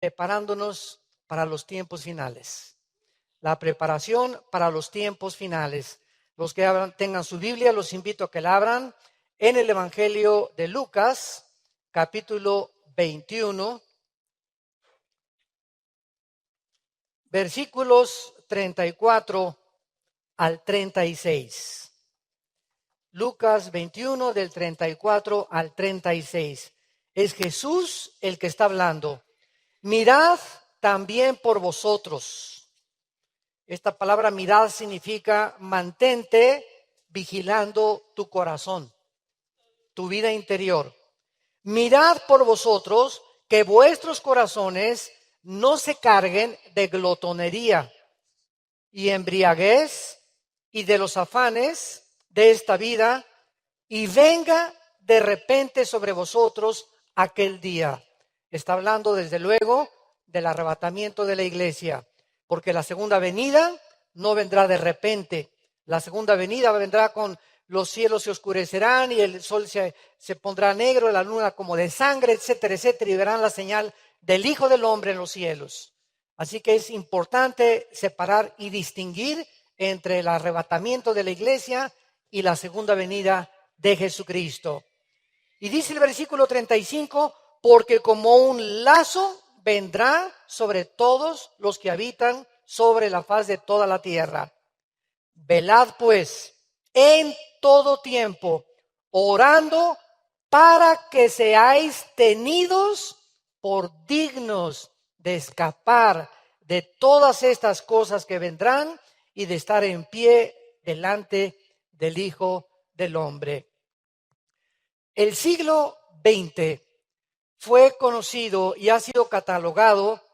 preparándonos para los tiempos finales. La preparación para los tiempos finales. Los que tengan su Biblia, los invito a que la abran en el Evangelio de Lucas, capítulo 21, versículos 34 al 36. Lucas 21, del 34 al 36. Es Jesús el que está hablando. Mirad también por vosotros. Esta palabra mirad significa mantente vigilando tu corazón, tu vida interior. Mirad por vosotros que vuestros corazones no se carguen de glotonería y embriaguez y de los afanes de esta vida, y venga de repente sobre vosotros aquel día. Está hablando desde luego del arrebatamiento de la iglesia, porque la segunda venida no vendrá de repente. La segunda venida vendrá con los cielos se oscurecerán y el sol se pondrá negro, la luna como de sangre, etcétera, etcétera, y verán la señal del Hijo del Hombre en los cielos. Así que es importante separar y distinguir entre el arrebatamiento de la iglesia y la segunda venida de Jesucristo. Y dice el versículo 35, porque como un lazo vendrá sobre todos los que habitan sobre la faz de toda la tierra. Velad pues en todo tiempo, orando para que seáis tenidos por dignos de escapar de todas estas cosas que vendrán y de estar en pie delante del Hijo del Hombre. El siglo XX fue conocido y ha sido catalogado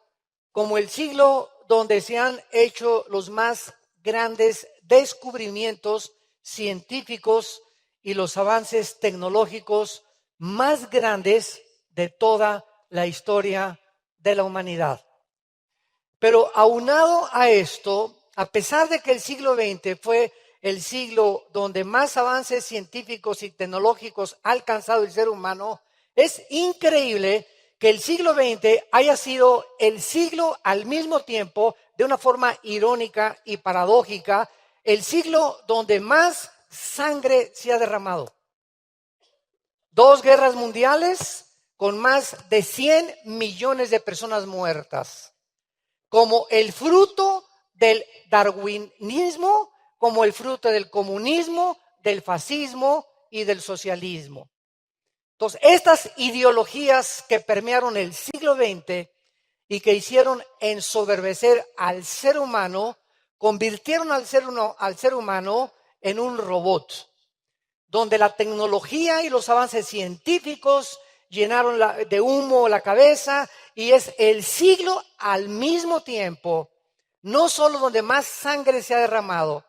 como el siglo donde se han hecho los más grandes descubrimientos científicos y los avances tecnológicos más grandes de toda la historia de la humanidad. Pero aunado a esto, a pesar de que el siglo XX fue el siglo donde más avances científicos y tecnológicos ha alcanzado el ser humano, es increíble que el siglo XX haya sido el siglo al mismo tiempo, de una forma irónica y paradójica, el siglo donde más sangre se ha derramado. 2 guerras mundiales con más de 100 millones de personas muertas, como el fruto del darwinismo, como el fruto del comunismo, del fascismo y del socialismo. Entonces, estas ideologías que permearon el siglo XX y que hicieron ensoberbecer al ser humano, convirtieron al ser humano en un robot, donde la tecnología y los avances científicos llenaron de humo la cabeza, y es el siglo al mismo tiempo, no solo donde más sangre se ha derramado,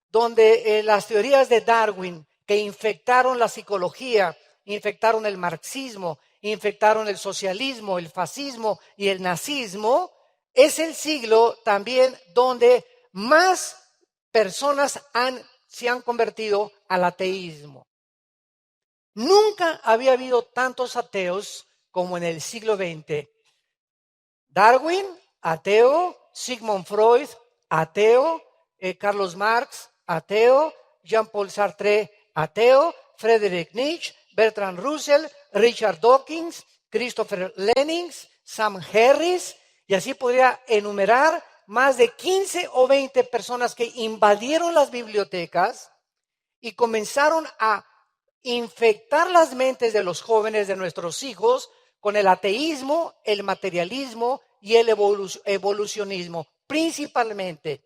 donde las teorías de Darwin que infectaron la psicología, infectaron el marxismo, infectaron el socialismo, el fascismo y el nazismo, es el siglo también donde más personas se han convertido al ateísmo. Nunca había habido tantos ateos como en el siglo XX. Darwin, ateo; Sigmund Freud, ateo; Carlos Marx, ateo; Jean-Paul Sartre, ateo; Friedrich Nietzsche, Bertrand Russell, Richard Dawkins, Christopher Lenin, Sam Harris, y así podría enumerar más de 15 o 20 personas que invadieron las bibliotecas y comenzaron a infectar las mentes de los jóvenes, de nuestros hijos, con el ateísmo, el materialismo y el evolucionismo, principalmente.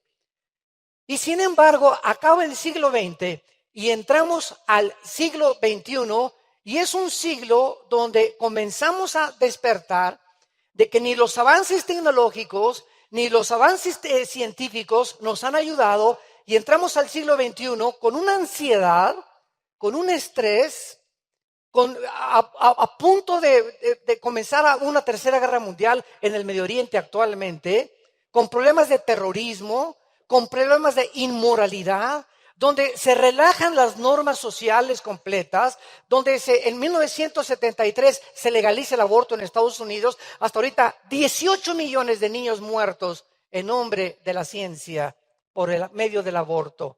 Y sin embargo, acaba el siglo XX y entramos al siglo XXI, y es un siglo donde comenzamos a despertar de que ni los avances tecnológicos ni los avances científicos nos han ayudado, y entramos al siglo XXI con una ansiedad, con un estrés, a punto de comenzar una tercera guerra mundial en el Medio Oriente actualmente, con problemas de terrorismo, con problemas de inmoralidad, donde se relajan las normas sociales completas, donde en 1973 se legaliza el aborto en Estados Unidos, hasta ahorita 18 millones de niños muertos en nombre de la ciencia por el medio del aborto,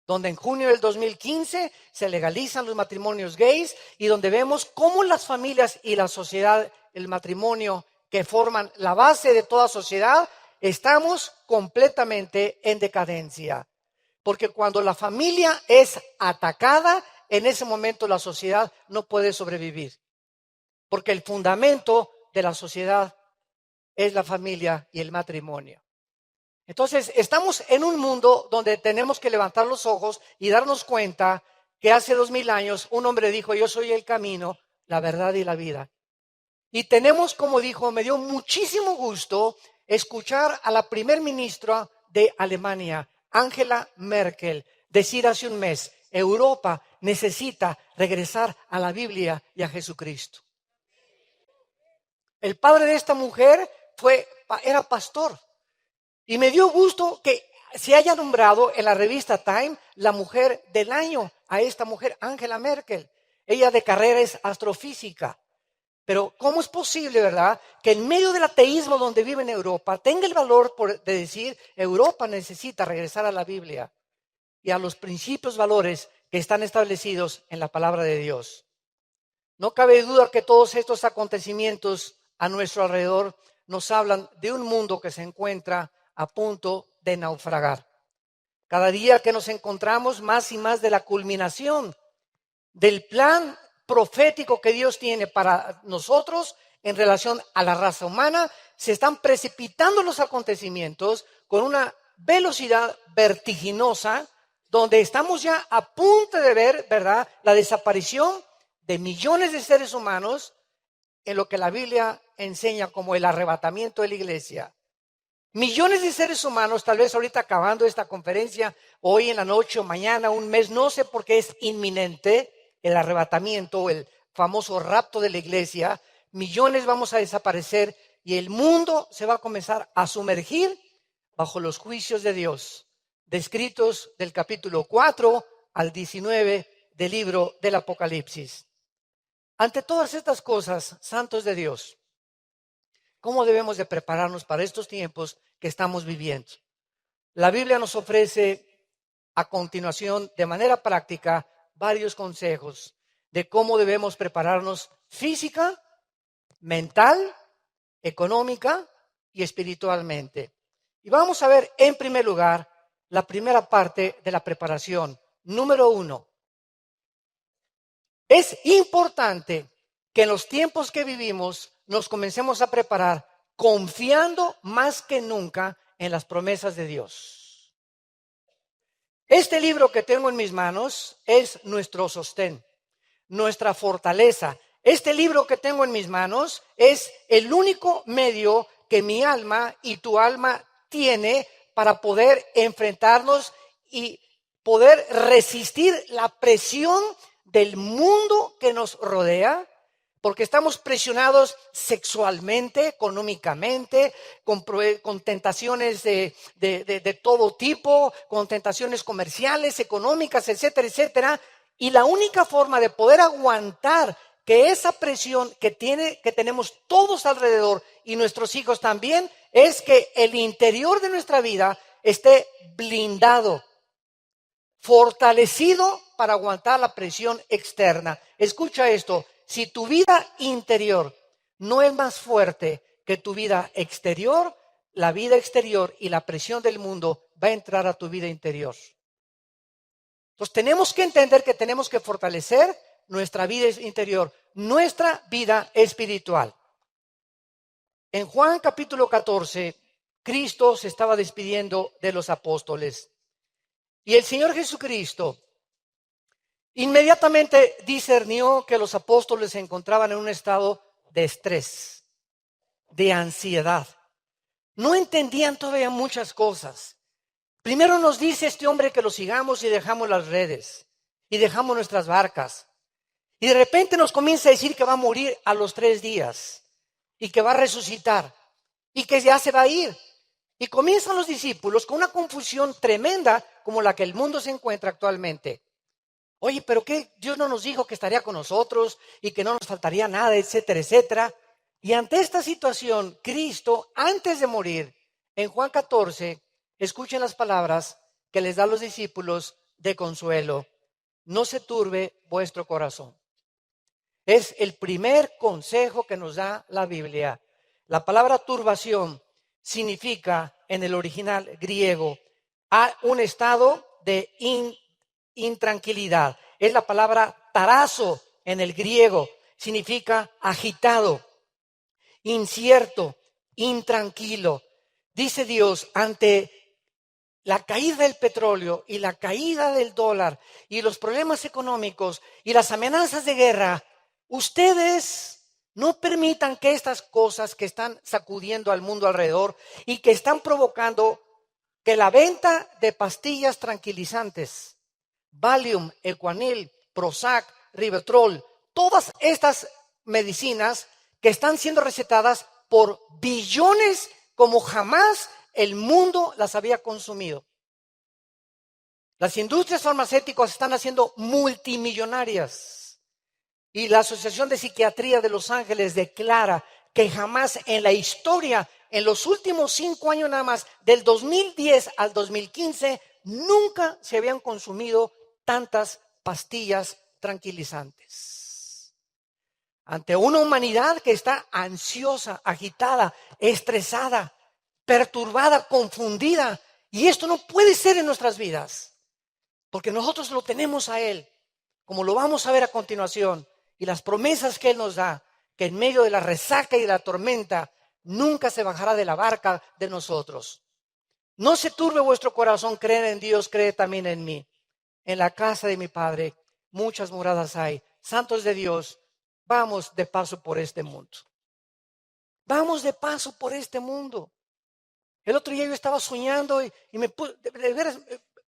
donde en junio del 2015 se legalizan los matrimonios gays y donde vemos cómo las familias y la sociedad, el matrimonio que forman la base de toda sociedad, estamos completamente en decadencia. Porque cuando la familia es atacada, en ese momento la sociedad no puede sobrevivir. Porque el fundamento de la sociedad es la familia y el matrimonio. Entonces, estamos en un mundo donde tenemos que levantar los ojos y darnos cuenta que hace 2000 años un hombre dijo: yo soy el camino, la verdad y la vida. Y tenemos, como dijo, me dio muchísimo gusto escuchar a la primer ministra de Alemania, Angela Merkel, decir hace un mes: Europa necesita regresar a la Biblia y a Jesucristo. El padre de esta mujer era pastor. Y me dio gusto que se haya nombrado en la revista Time la mujer del año a esta mujer, Angela Merkel. Ella de carrera es astrofísica. Pero ¿cómo es posible, verdad, que en medio del ateísmo donde vive en Europa tenga el valor de decir: Europa necesita regresar a la Biblia y a los principios, valores que están establecidos en la palabra de Dios? No cabe duda que todos estos acontecimientos a nuestro alrededor nos hablan de un mundo que se encuentra a punto de naufragar. Cada día que nos encontramos más y más de la culminación del plan profético que Dios tiene para nosotros en relación a la raza humana, se están precipitando los acontecimientos con una velocidad vertiginosa, donde estamos ya a punto de ver, ¿verdad?, la desaparición de millones de seres humanos en lo que la Biblia enseña como el arrebatamiento de la iglesia. Millones de seres humanos, tal vez ahorita acabando esta conferencia, hoy en la noche o mañana, un mes, no sé por qué es inminente el arrebatamiento, el famoso rapto de la iglesia. Millones vamos a desaparecer y el mundo se va a comenzar a sumergir bajo los juicios de Dios, descritos del capítulo 4 al 19 del libro del Apocalipsis. Ante todas estas cosas, santos de Dios, ¿cómo debemos de prepararnos para estos tiempos que estamos viviendo? La Biblia nos ofrece a continuación, de manera práctica, varios consejos de cómo debemos prepararnos física, mental, económica y espiritualmente. Y vamos a ver, en primer lugar, la primera parte de la preparación. Número 1. Es importante que en los tiempos que vivimos nos comencemos a preparar confiando más que nunca en las promesas de Dios. Este libro que tengo en mis manos es nuestro sostén, nuestra fortaleza. Este libro que tengo en mis manos es el único medio que mi alma y tu alma tiene para poder enfrentarnos y poder resistir la presión del mundo que nos rodea, porque estamos presionados sexualmente, económicamente, con tentaciones de todo tipo, con tentaciones comerciales, económicas, etcétera, etcétera. Y la única forma de poder aguantar que esa presión que tenemos todos alrededor y nuestros hijos también, es que el interior de nuestra vida esté blindado, fortalecido para aguantar la presión externa. Escucha esto: si tu vida interior no es más fuerte que tu vida exterior, la vida exterior y la presión del mundo va a entrar a tu vida interior. Entonces tenemos que entender que tenemos que fortalecer nuestra vida interior, nuestra vida espiritual. En Juan capítulo 14, Cristo se estaba despidiendo de los apóstoles. Y el Señor Jesucristo inmediatamente discernió que los apóstoles se encontraban en un estado de estrés, de ansiedad. No entendían todavía muchas cosas. Primero nos dice este hombre que lo sigamos y dejamos las redes y dejamos nuestras barcas. Y de repente nos comienza a decir que va a morir a los 3 días y que va a resucitar y que ya se va a ir. Y comienzan los discípulos con una confusión tremenda como la que el mundo se encuentra actualmente. Oye, pero ¿qué? Dios no nos dijo que estaría con nosotros y que no nos faltaría nada, etcétera, etcétera. Y ante esta situación, Cristo, antes de morir, en Juan 14, escuchen las palabras que les da a los discípulos de consuelo. No se turbe vuestro corazón. Es el primer consejo que nos da la Biblia. La palabra turbación significa, en el original griego, un estado de intranquilidad. Es la palabra tarazo en el griego. Significa agitado, incierto, intranquilo. Dice Dios, ante la caída del petróleo y la caída del dólar y los problemas económicos y las amenazas de guerra, ustedes no permitan que estas cosas que están sacudiendo al mundo alrededor y que están provocando que la venta de pastillas tranquilizantes, Valium, Equanil, Prozac, Rivotril, todas estas medicinas que están siendo recetadas por billones como jamás el mundo las había consumido. Las industrias farmacéuticas están haciendo multimillonarias y la Asociación de Psiquiatría de Los Ángeles declara que jamás en la historia, en los últimos 5 años nada más, del 2010 al 2015, nunca se habían consumido tantas pastillas tranquilizantes. Ante una humanidad que está ansiosa, agitada, estresada, perturbada, confundida, y esto no puede ser en nuestras vidas, porque nosotros lo tenemos a Él, como lo vamos a ver a continuación, y las promesas que Él nos da, que en medio de la resaca y de la tormenta, nunca se bajará de la barca de nosotros. No se turbe vuestro corazón, creed en Dios, cree también en mí. En la casa de mi Padre muchas moradas hay. Santos de Dios, vamos de paso por este mundo. Vamos de paso por este mundo. El otro día yo estaba soñando y me puse, de veras,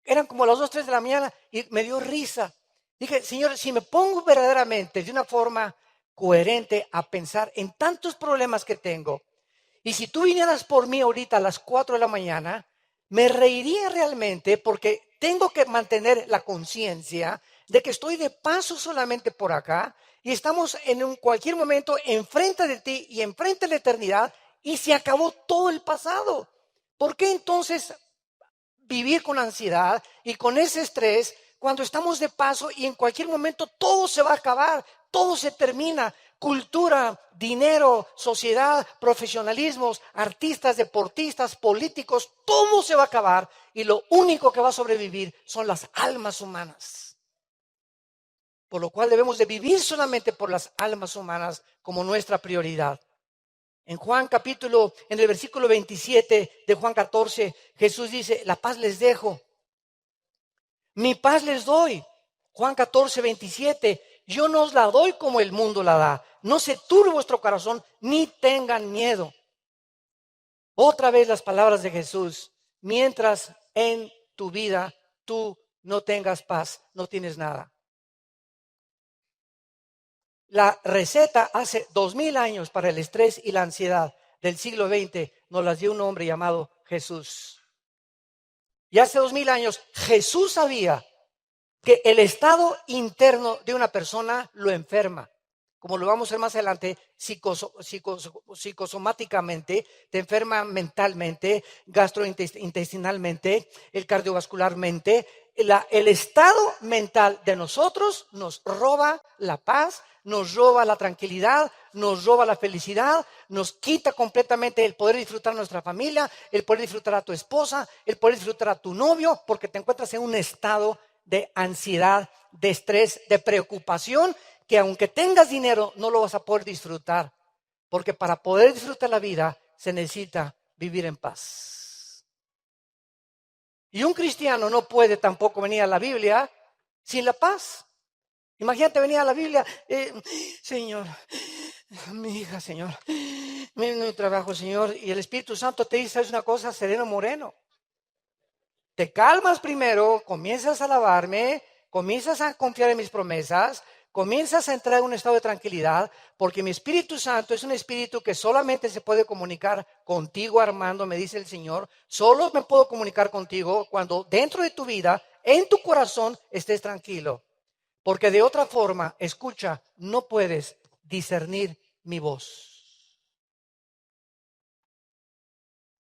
eran como las 2, 3 de la mañana y me dio risa. Dije, Señor, si me pongo verdaderamente de una forma coherente a pensar en tantos problemas que tengo, y si tú vinieras por mí ahorita a las 4 de la mañana, me reiría realmente porque tengo que mantener la conciencia de que estoy de paso solamente por acá y estamos en cualquier momento enfrente de ti y enfrente de la eternidad y se acabó todo el pasado. ¿Por qué entonces vivir con ansiedad y con ese estrés cuando estamos de paso y en cualquier momento todo se va a acabar, todo se termina? Cultura, dinero, sociedad, profesionalismos, artistas, deportistas, políticos, todo se va a acabar y lo único que va a sobrevivir son las almas humanas. Por lo cual debemos de vivir solamente por las almas humanas como nuestra prioridad. En el versículo 27 de Juan 14, Jesús dice, la paz les dejo, mi paz les doy. Juan 14, 27, yo no os la doy como el mundo la da. No se turbe vuestro corazón, ni tengan miedo. Otra vez las palabras de Jesús, mientras en tu vida tú no tengas paz, no tienes nada. La receta hace 2000 años para el estrés y la ansiedad del siglo XX nos las dio un hombre llamado Jesús. Y hace 2000 años Jesús sabía que el estado interno de una persona lo enferma. Como lo vamos a ver más adelante, psicosomáticamente, te enferma mentalmente, gastrointestinalmente, el cardiovascularmente. El estado mental de nosotros nos roba la paz, nos roba la tranquilidad, nos roba la felicidad, nos quita completamente el poder disfrutar a nuestra familia, el poder disfrutar a tu esposa, el poder disfrutar a tu novio, porque te encuentras en un estado de ansiedad, de estrés, de preocupación, que aunque tengas dinero no lo vas a poder disfrutar, porque para poder disfrutar la vida se necesita vivir en paz. Y un cristiano no puede tampoco venir a la Biblia sin la paz. Imagínate venir a la Biblia, Señor, mi hija, Señor, mi trabajo, Señor, y el Espíritu Santo te dice, ¿sabes una cosa? Sereno moreno. Te calmas primero, comienzas a alabarme, comienzas a confiar en mis promesas, comienzas a entrar en un estado de tranquilidad, porque mi Espíritu Santo es un espíritu que solamente se puede comunicar contigo, Armando, me dice el Señor. Solo me puedo comunicar contigo cuando dentro de tu vida, en tu corazón, estés tranquilo. Porque de otra forma, escucha, no puedes discernir mi voz.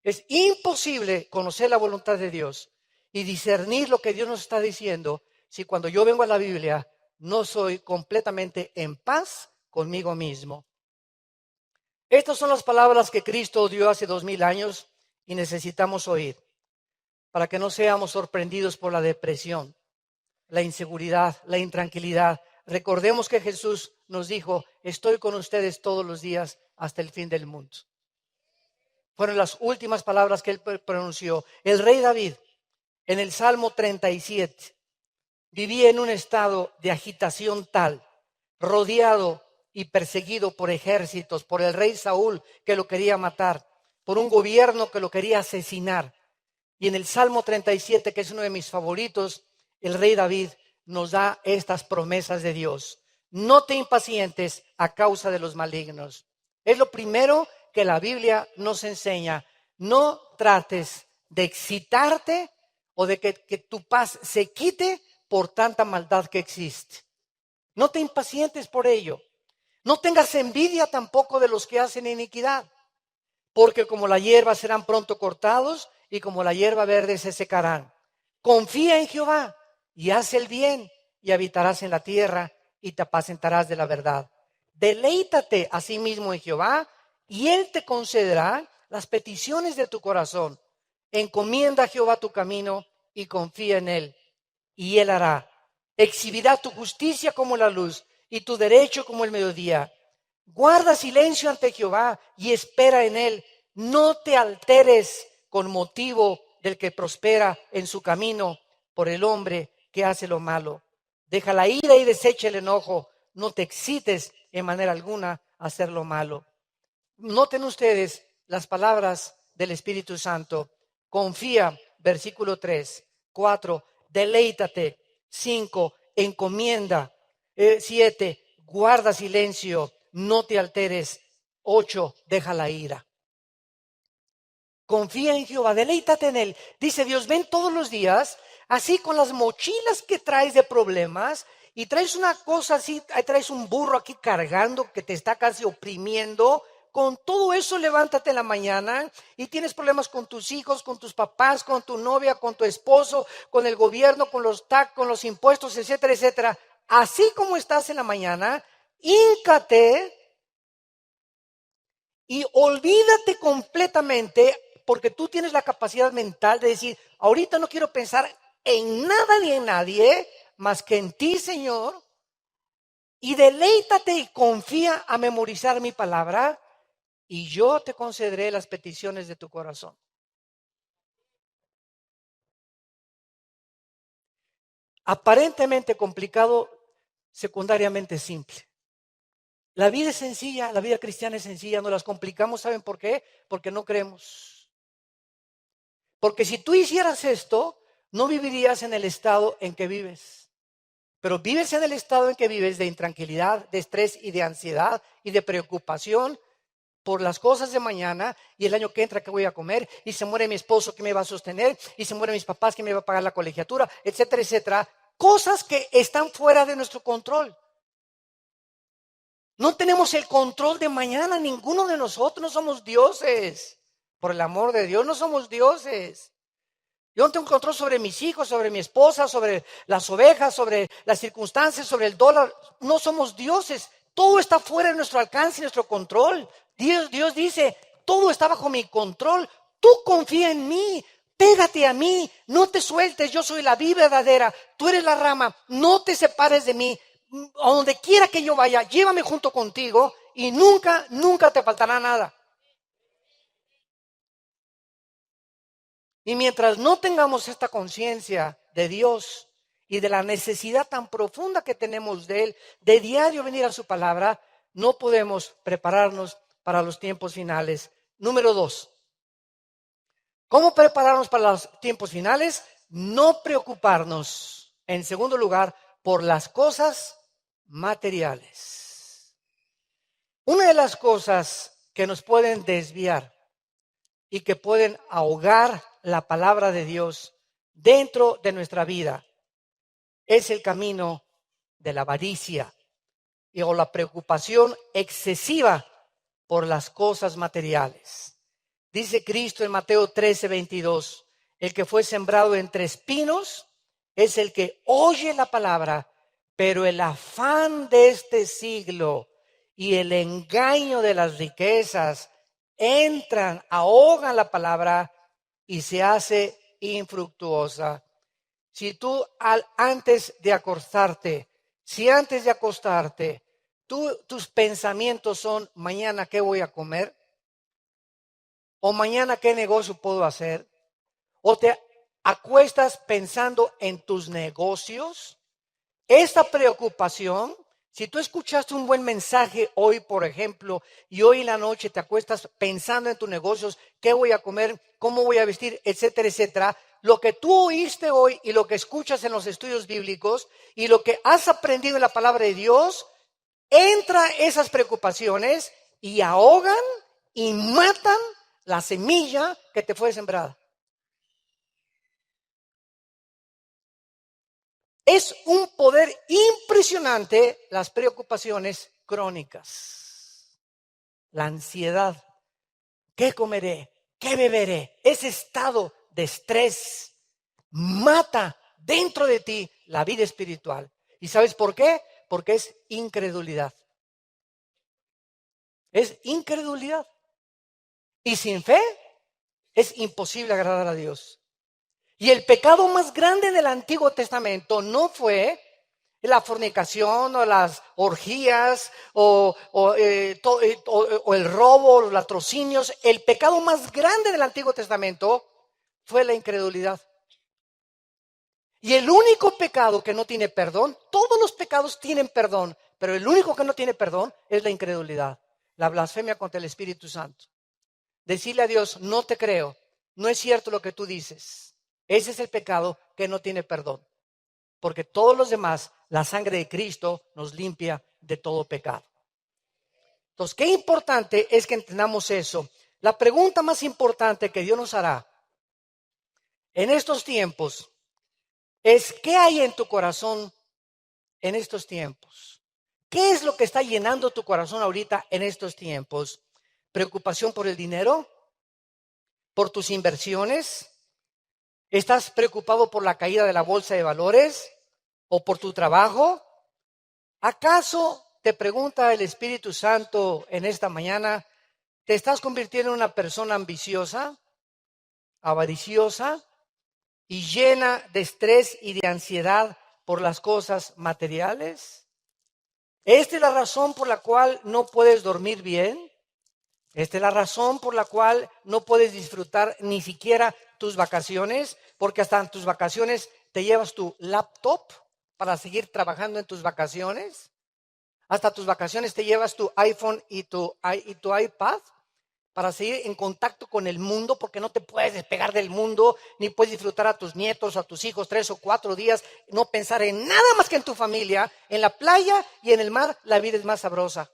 Es imposible conocer la voluntad de Dios y discernir lo que Dios nos está diciendo si cuando yo vengo a la Biblia no soy completamente en paz conmigo mismo. Estas son las palabras que Cristo dio hace 2000 años y necesitamos oír para que no seamos sorprendidos por la depresión, la inseguridad, la intranquilidad. Recordemos que Jesús nos dijo, estoy con ustedes todos los días hasta el fin del mundo. Fueron las últimas palabras que él pronunció. El rey David, en el Salmo 37, vivía en un estado de agitación tal, rodeado y perseguido por ejércitos, por el rey Saúl que lo quería matar, por un gobierno que lo quería asesinar. Y en el Salmo 37, que es uno de mis favoritos, el rey David nos da estas promesas de Dios. No te impacientes a causa de los malignos. Es lo primero que la Biblia nos enseña. No trates de excitarte o de que tu paz se quite por tanta maldad que existe. No te impacientes por ello. No tengas envidia tampoco de los que hacen iniquidad, porque como la hierba serán pronto cortados y como la hierba verde se secarán. Confía en Jehová y haz el bien y habitarás en la tierra y te apacentarás de la verdad. Deleítate a sí mismo en Jehová y Él te concederá las peticiones de tu corazón. Encomienda a Jehová tu camino y confía en Él y Él hará. Exhibirá tu justicia como la luz y tu derecho como el mediodía. Guarda silencio ante Jehová y espera en Él. No te alteres con motivo del que prospera en su camino por el hombre que hace lo malo. Deja la ira y desecha el enojo. No te excites en manera alguna a hacer lo malo. Noten ustedes las palabras del Espíritu Santo. Confía, versículo 3. 4, deleítate. 5, encomienda. 7, guarda silencio, no te alteres. 8, deja la ira. Confía en Jehová, deleítate en Él. Dice Dios, ven todos los días, así con las mochilas que traes de problemas, y traes una cosa así, traes un burro aquí cargando que te está casi oprimiendo. Con todo eso levántate en la mañana y tienes problemas con tus hijos, con tus papás, con tu novia, con tu esposo, con el gobierno, con los tax, con los impuestos, etcétera, etcétera. Así como estás en la mañana, híncate y olvídate completamente, porque tú tienes la capacidad mental de decir, ahorita no quiero pensar en nada ni en nadie, más que en ti, Señor, y deleítate y confía a memorizar mi palabra, y yo te concederé las peticiones de tu corazón. Aparentemente complicado, secundariamente simple. La vida es sencilla, la vida cristiana es sencilla, no las complicamos, ¿saben por qué? Porque no creemos. Porque si tú hicieras esto, no vivirías en el estado en que vives. Pero vives en el estado en que vives de intranquilidad, de estrés y de ansiedad y de preocupación por las cosas de mañana y el año que entra qué voy a comer, y se muere mi esposo, ¿qué me va a sostener? Y se mueren mis papás, ¿qué me va a pagar la colegiatura? Etcétera, etcétera. Cosas que están fuera de nuestro control. No tenemos el control de mañana, ninguno de nosotros, no somos dioses. Por el amor de Dios, no somos dioses. Yo no tengo control sobre mis hijos, sobre mi esposa, sobre las ovejas, sobre las circunstancias, sobre el dólar. No somos dioses. Todo está fuera de nuestro alcance y nuestro control. Dios dice, todo está bajo mi control. Tú confía en mí, pégate a mí, no te sueltes. Yo soy la vid verdadera, tú eres la rama, no te separes de mí. A donde quiera que yo vaya, llévame junto contigo y nunca, nunca te faltará nada. Y mientras no tengamos esta conciencia de Dios y de la necesidad tan profunda que tenemos de Él, de diario venir a su palabra, no podemos prepararnos para los tiempos finales. Número 2, ¿cómo prepararnos para los tiempos finales? No preocuparnos, en segundo lugar, por las cosas materiales. Una de las cosas que nos pueden desviar y que pueden ahogar la palabra de Dios dentro de nuestra vida es el camino de la avaricia o la preocupación excesiva por las cosas materiales. Dice Cristo en Mateo 13:22, el que fue sembrado entre espinos es el que oye la palabra, pero el afán de este siglo y el engaño de las riquezas entran, ahogan la palabra y se hace infructuosa. Si tú antes de acostarte, tus pensamientos son: mañana qué voy a comer, o mañana qué negocio puedo hacer, o te acuestas pensando en tus negocios, esta preocupación, si tú escuchaste un buen mensaje hoy, por ejemplo, y hoy en la noche te acuestas pensando en tus negocios, qué voy a comer, cómo voy a vestir, etcétera, etcétera, lo que tú oíste hoy y lo que escuchas en los estudios bíblicos y lo que has aprendido en la palabra de Dios, entra esas preocupaciones y ahogan y matan la semilla que te fue sembrada. Es un poder impresionante las preocupaciones crónicas, la ansiedad. ¿Qué comeré? ¿Qué beberé? Ese estado de estrés mata dentro de ti la vida espiritual. ¿Y sabes por qué? Porque es incredulidad. Es incredulidad. Y sin fe es imposible agradar a Dios. Y el pecado más grande del Antiguo Testamento no fue la fornicación o las orgías o el robo o los latrocinios. El pecado más grande del Antiguo Testamento fue la incredulidad. Y el único pecado que no tiene perdón, todos los pecados tienen perdón, pero el único que no tiene perdón es la incredulidad, la blasfemia contra el Espíritu Santo. Decirle a Dios: no te creo, no es cierto lo que tú dices. Ese es el pecado que no tiene perdón. Porque todos los demás, la sangre de Cristo nos limpia de todo pecado. Entonces, qué importante es que entendamos eso. La pregunta más importante que Dios nos hará en estos tiempos es: ¿qué hay en tu corazón en estos tiempos? ¿Qué es lo que está llenando tu corazón ahorita en estos tiempos? ¿Preocupación por el dinero? ¿Por tus inversiones? ¿Estás preocupado por la caída de la bolsa de valores? ¿O por tu trabajo? ¿Acaso, te pregunta el Espíritu Santo en esta mañana, te estás convirtiendo en una persona ambiciosa, avariciosa y llena de estrés y de ansiedad por las cosas materiales? ¿Esta es la razón por la cual no puedes dormir bien? ¿Esta es la razón por la cual no puedes disfrutar ni siquiera tus vacaciones? Porque hasta en tus vacaciones te llevas tu laptop para seguir trabajando en tus vacaciones. Hasta tus vacaciones te llevas tu iPhone y tu iPad para seguir en contacto con el mundo, porque no te puedes despegar del mundo, ni puedes disfrutar a tus nietos o a tus hijos 3 o 4 días, no pensar en nada más que en tu familia, en la playa y en el mar. La vida es más sabrosa.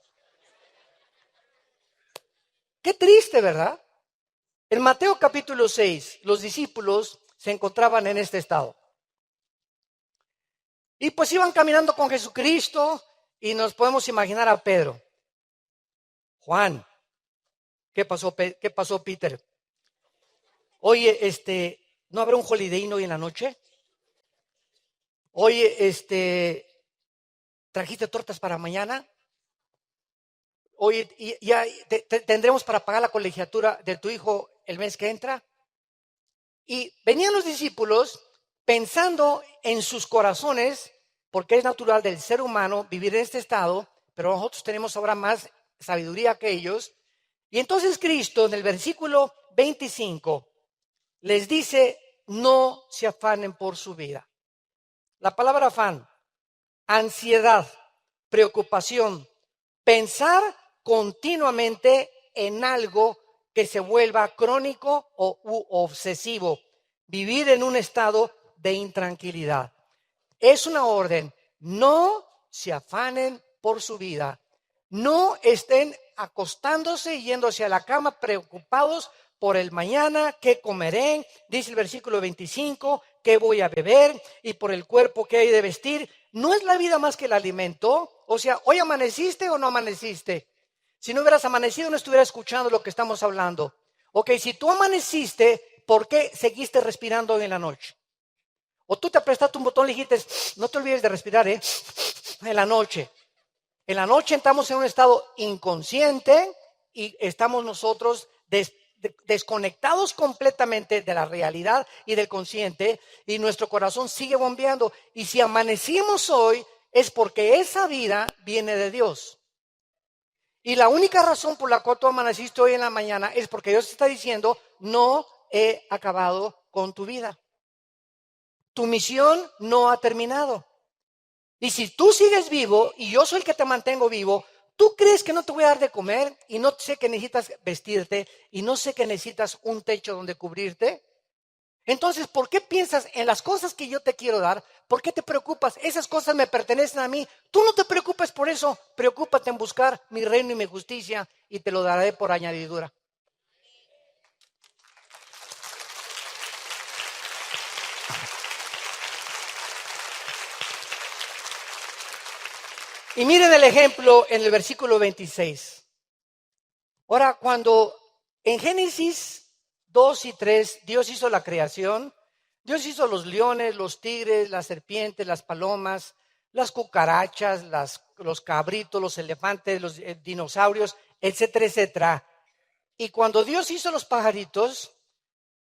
Qué triste, ¿verdad? En Mateo capítulo 6, los discípulos se encontraban en este estado. Y pues iban caminando con Jesucristo y nos podemos imaginar a Pedro. Juan, ¿qué pasó Peter? Oye, ¿no habrá un holiday hoy en la noche? Oye, ¿trajiste tortas para mañana? Oye, ¿ya tendremos para pagar la colegiatura de tu hijo el mes que entra? Y venían los discípulos pensando en sus corazones, porque es natural del ser humano vivir en este estado, pero nosotros tenemos ahora más sabiduría que ellos. Y entonces Cristo en el versículo 25 les dice: no se afanen por su vida. La palabra afán, ansiedad, preocupación, pensar continuamente en algo que se vuelva crónico o obsesivo, vivir en un estado de intranquilidad. Es una orden: no se afanen por su vida. No estén acostándose y yéndose a la cama preocupados por el mañana, qué comeré, dice el versículo 25, qué voy a beber y por el cuerpo que hay de vestir. ¿No es la vida más que el alimento? O sea, ¿hoy amaneciste o no amaneciste? Si no hubieras amanecido, no estuvieras escuchando lo que estamos hablando. Ok, si tú amaneciste, ¿por qué seguiste respirando hoy en la noche? O tú te apretaste un botón y dijiste, no te olvides de respirar, en la noche. En la noche estamos en un estado inconsciente y estamos nosotros desconectados completamente de la realidad y del consciente, y nuestro corazón sigue bombeando. Y si amanecimos hoy es porque esa vida viene de Dios. Y la única razón por la cual tú amaneciste hoy en la mañana es porque Dios te está diciendo, no he acabado con tu vida. Tu misión no ha terminado. Y si tú sigues vivo y yo soy el que te mantengo vivo, ¿tú crees que no te voy a dar de comer y no sé que necesitas vestirte y no sé que necesitas un techo donde cubrirte? Entonces, ¿por qué piensas en las cosas que yo te quiero dar? ¿Por qué te preocupas? Esas cosas me pertenecen a mí. Tú no te preocupes por eso. Preocúpate en buscar mi reino y mi justicia y te lo daré por añadidura. Y miren el ejemplo en el versículo 26. Ahora, cuando en Génesis 2 y 3 Dios hizo la creación, Dios hizo los leones, los tigres, las serpientes, las palomas, las cucarachas, los cabritos, los elefantes, los dinosaurios, etcétera, etcétera. Y cuando Dios hizo los pajaritos,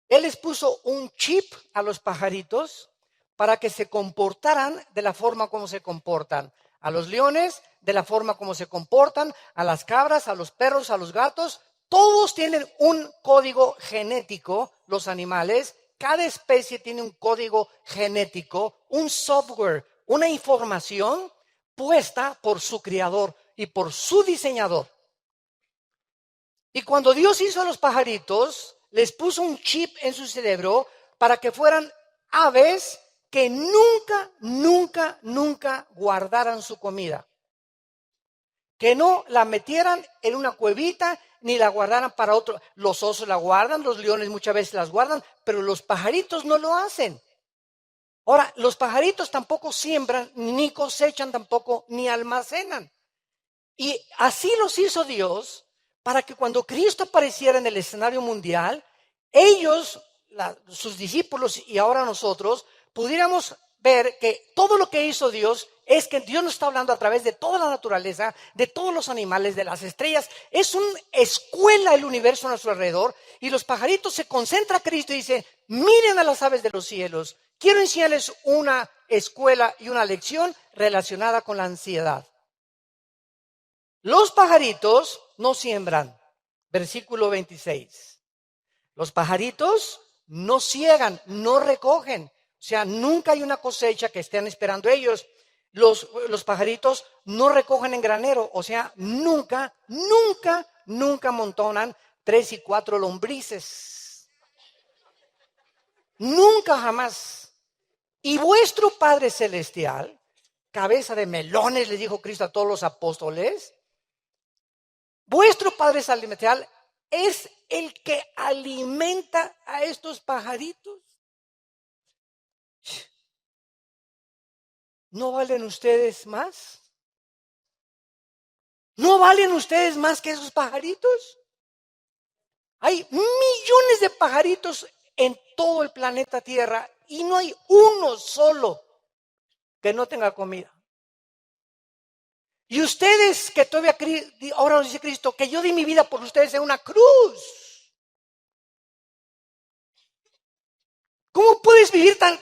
Él les puso un chip a los pajaritos para que se comportaran de la forma como se comportan. A los leones, de la forma como se comportan, a las cabras, a los perros, a los gatos. Todos tienen un código genético, los animales. Cada especie tiene un código genético, un software, una información puesta por su creador y por su diseñador. Y cuando Dios hizo a los pajaritos, les puso un chip en su cerebro para que fueran aves que nunca, nunca, nunca guardaran su comida. Que no la metieran en una cuevita ni la guardaran para otro. Los osos la guardan, los leones muchas veces las guardan, pero los pajaritos no lo hacen. Ahora, los pajaritos tampoco siembran, ni cosechan tampoco, ni almacenan. Y así los hizo Dios para que cuando Cristo apareciera en el escenario mundial, ellos, sus discípulos y ahora nosotros, pudiéramos ver que todo lo que hizo Dios es que Dios nos está hablando a través de toda la naturaleza, de todos los animales, de las estrellas. Es una escuela el universo a nuestro alrededor, y los pajaritos se concentra Cristo y dice, miren a las aves de los cielos. Quiero enseñarles una escuela y una lección relacionada con la ansiedad. Los pajaritos no siembran, versículo 26. Los pajaritos no ciegan, no recogen. O sea, nunca hay una cosecha que estén esperando ellos. Los pajaritos no recogen en granero. O sea, nunca, nunca, nunca amontonan 3 y 4 lombrices. Nunca, jamás. Y vuestro Padre Celestial, cabeza de melones, les dijo Cristo a todos los apóstoles, vuestro Padre Celestial es el que alimenta a estos pajaritos. ¿No valen ustedes más? ¿No valen ustedes más que esos pajaritos? Hay millones de pajaritos en todo el planeta Tierra y no hay uno solo que no tenga comida. Y ustedes que todavía, ahora nos dice Cristo, que yo di mi vida por ustedes en una cruz. ¿Cómo puedes vivir tan?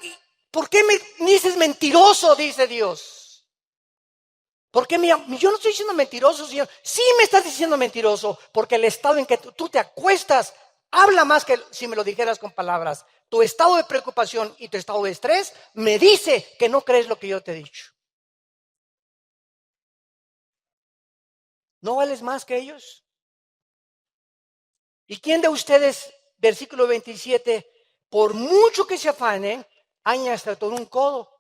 ¿Por qué me dices mentiroso? Dice Dios. Porque yo no estoy diciendo mentiroso, Señor. Sí me estás diciendo mentiroso, porque el estado en que tú te acuestas habla más que si me lo dijeras con palabras. Tu estado de preocupación y tu estado de estrés me dice que no crees lo que yo te he dicho. ¿No vales más que ellos? ¿Y quién de ustedes, versículo 27, por mucho que se afanen, añade hasta todo un codo?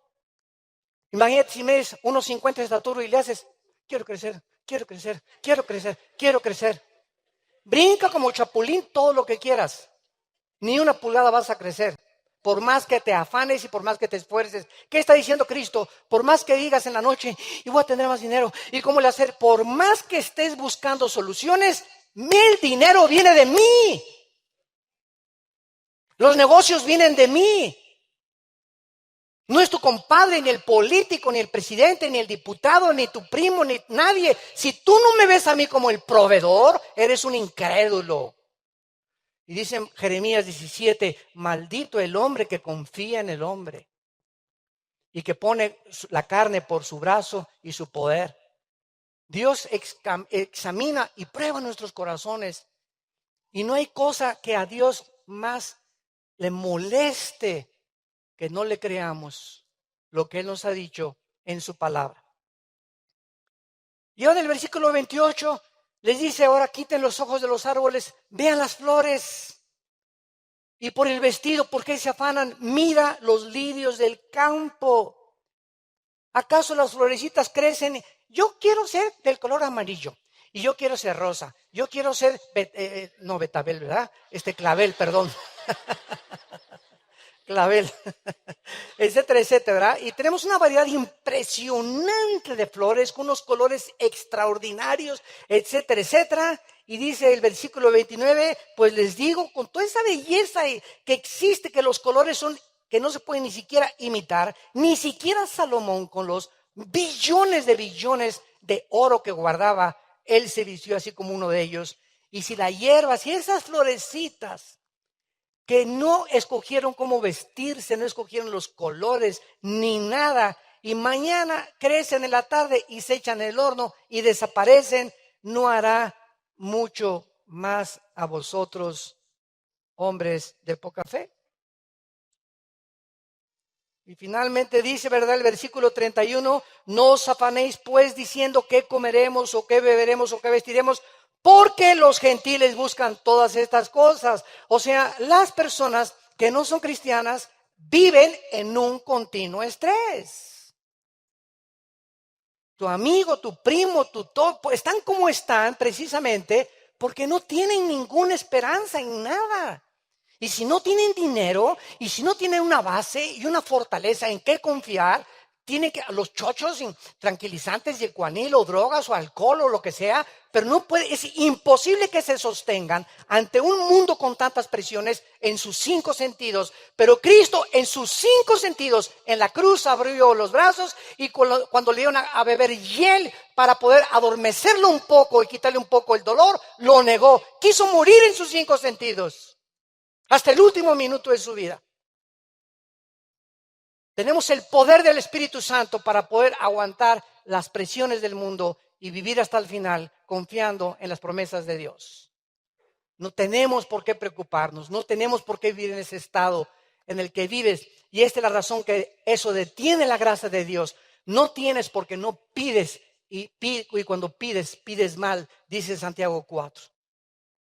Imagínate si mides 1,50 de estatura y le haces, quiero crecer, quiero crecer, quiero crecer, quiero crecer. Brinca como chapulín todo lo que quieras. Ni una pulgada vas a crecer. Por más que te afanes y por más que te esfuerces. ¿Qué está diciendo Cristo? Por más que digas en la noche, y voy a tener más dinero, ¿y cómo le hacer? Por más que estés buscando soluciones, el dinero viene de mí. Los negocios vienen de mí. No es tu compadre, ni el político, ni el presidente, ni el diputado, ni tu primo, ni nadie. Si tú no me ves a mí como el proveedor, eres un incrédulo. Y dice Jeremías 17, maldito el hombre que confía en el hombre y que pone la carne por su brazo y su poder. Dios examina y prueba nuestros corazones. Y no hay cosa que a Dios más le moleste que no le creamos lo que Él nos ha dicho en su palabra. Y ahora en el versículo 28 les dice, ahora quiten los ojos de los árboles, vean las flores. Y por el vestido, ¿por qué se afanan? Mira los lirios del campo. ¿Acaso las florecitas crecen? Yo quiero ser del color amarillo. Y yo quiero ser rosa. Yo quiero ser, no betabel, ¿verdad? Clavel, perdón. Clavel, etcétera, etcétera, ¿verdad? Y tenemos una variedad impresionante de flores con unos colores extraordinarios, etcétera, etcétera. Y dice el versículo 29, pues les digo, con toda esa belleza que existe, que los colores son, que no se pueden ni siquiera imitar, ni siquiera Salomón con los billones de oro que guardaba, él se vistió así como uno de ellos. Y si la hierba, si esas florecitas que no escogieron cómo vestirse, no escogieron los colores, ni nada, y mañana crecen en la tarde y se echan en el horno y desaparecen, no hará mucho más a vosotros, hombres de poca fe. Y finalmente dice, ¿verdad? El versículo 31, no os afanéis pues diciendo qué comeremos o qué beberemos o qué vestiremos, porque los gentiles buscan todas estas cosas. O sea, las personas que no son cristianas viven en un continuo estrés. Tu amigo, tu primo, tu todo, están como están precisamente porque no tienen ninguna esperanza en nada. Y si no tienen dinero, y si no tienen una base y una fortaleza en qué confiar, tienen que los chochos tranquilizantes y el cuanil o drogas o alcohol o lo que sea, pero no puede, es imposible que se sostengan ante un mundo con tantas presiones en sus 5 sentidos. Pero Cristo en sus 5 sentidos, en la cruz abrió los brazos y cuando le dieron a beber hiel para poder adormecerlo un poco y quitarle un poco el dolor, lo negó. Quiso morir en sus 5 sentidos. Hasta el último minuto de su vida. Tenemos el poder del Espíritu Santo para poder aguantar las presiones del mundo y vivir hasta el final confiando en las promesas de Dios. No tenemos por qué preocuparnos, no tenemos por qué vivir en ese estado en el que vives. Y esta es la razón que eso detiene la gracia de Dios. No tienes porque no pides y cuando pides, pides mal, dice Santiago 4.